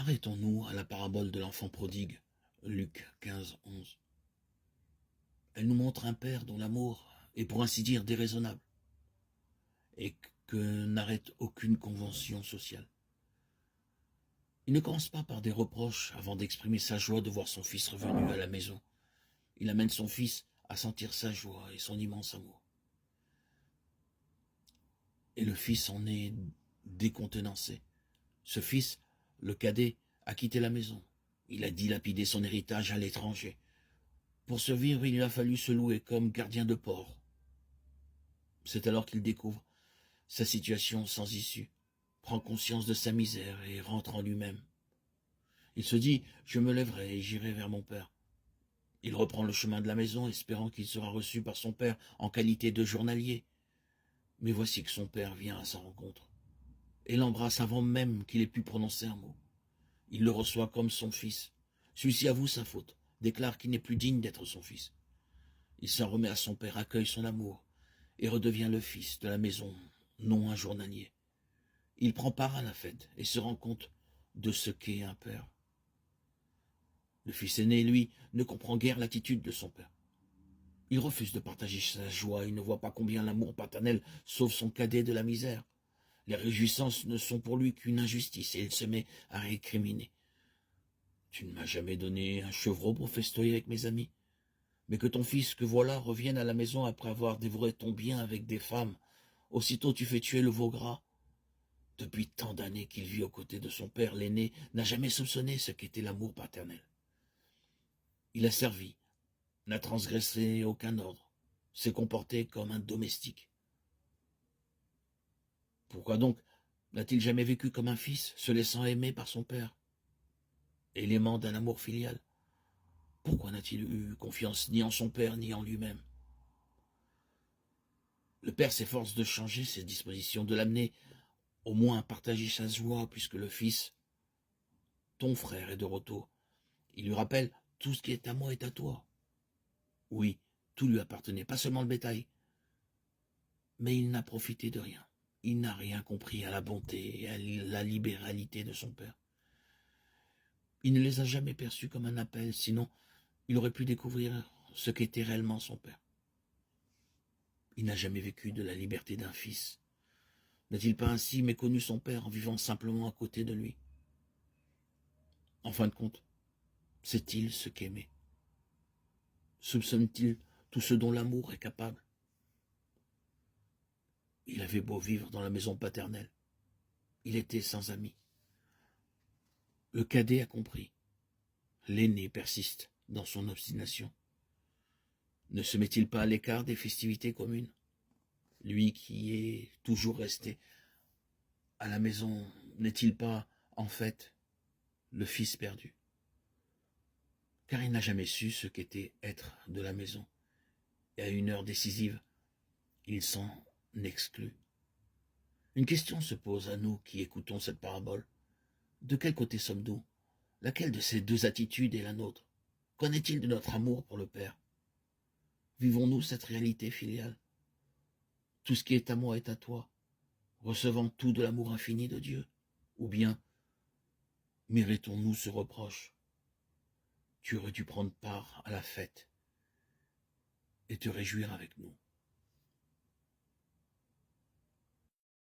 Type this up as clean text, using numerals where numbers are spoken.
Arrêtons-nous à la parabole de l'enfant prodigue, Luc 15, 11. Elle nous montre un père dont l'amour est pour ainsi dire déraisonnable et que n'arrête aucune convention sociale. Il ne commence pas par des reproches avant d'exprimer sa joie de voir son fils revenu à la maison. Il amène son fils à sentir sa joie et son immense amour. Et le fils en est décontenancé. Ce fils, le cadet, a quitté la maison. Il a dilapidé son héritage à l'étranger. Pour survivre, il lui a fallu se louer comme gardien de port. C'est alors qu'il découvre sa situation sans issue, prend conscience de sa misère et rentre en lui-même. Il se dit « Je me lèverai et j'irai vers mon père ». Il reprend le chemin de la maison, espérant qu'il sera reçu par son père en qualité de journalier. Mais voici que son père vient à sa rencontre et l'embrasse avant même qu'il ait pu prononcer un mot. Il le reçoit comme son fils. Celui-ci avoue sa faute, déclare qu'il n'est plus digne d'être son fils. Il s'en remet à son père, accueille son amour et redevient le fils de la maison, non un journalier. Il prend part à la fête et se rend compte de ce qu'est un père. Le fils aîné, lui, ne comprend guère l'attitude de son père. Il refuse de partager sa joie, il ne voit pas combien l'amour paternel sauve son cadet de la misère. Les réjouissances ne sont pour lui qu'une injustice et il se met à récriminer. Tu ne m'as jamais donné un chevreau pour festoyer avec mes amis, mais que ton fils que voilà revienne à la maison après avoir dévoré ton bien avec des femmes. Aussitôt tu fais tuer le veau gras. Depuis tant d'années qu'il vit aux côtés de son père, l'aîné n'a jamais soupçonné ce qu'était l'amour paternel. Il a servi, n'a transgressé aucun ordre, s'est comporté comme un domestique. Pourquoi donc n'a-t-il jamais vécu comme un fils, se laissant aimer par son père, élément d'un amour filial? Pourquoi n'a-t-il eu confiance ni en son père ni en lui-même? Le père s'efforce de changer ses dispositions, de l'amener au moins à partager sa joie, puisque le fils, ton frère, est de retour. Il lui rappelle « Tout ce qui est à moi est à toi ». Oui, tout lui appartenait, pas seulement le bétail. Mais il n'a profité de rien. Il n'a rien compris à la bonté et à la libéralité de son père. Il ne les a jamais perçus comme un appel, sinon il aurait pu découvrir ce qu'était réellement son père. Il n'a jamais vécu de la liberté d'un fils. N'a-t-il pas ainsi méconnu son père en vivant simplement à côté de lui? En fin de compte, sait-il ce qu'aimer? Soupçonne-t-il tout ce dont l'amour est capable? Il avait beau vivre dans la maison paternelle. Il était sans amis. Le cadet a compris. L'aîné persiste dans son obstination. Ne se met-il pas à l'écart des festivités communes? Lui qui est toujours resté à la maison, n'est-il pas, en fait, le fils perdu? Car il n'a jamais su ce qu'était être de la maison. Et à une heure décisive, il s'en exclut. Une question se pose à nous qui écoutons cette parabole. De quel côté sommes-nous? Laquelle de ces deux attitudes est la nôtre? Qu'en est-il de notre amour pour le Père? Vivons-nous cette réalité filiale? Tout ce qui est à moi est à toi, recevant tout de l'amour infini de Dieu? Ou bien, méritons-nous ce reproche? Tu aurais dû prendre part à la fête et te réjouir avec nous.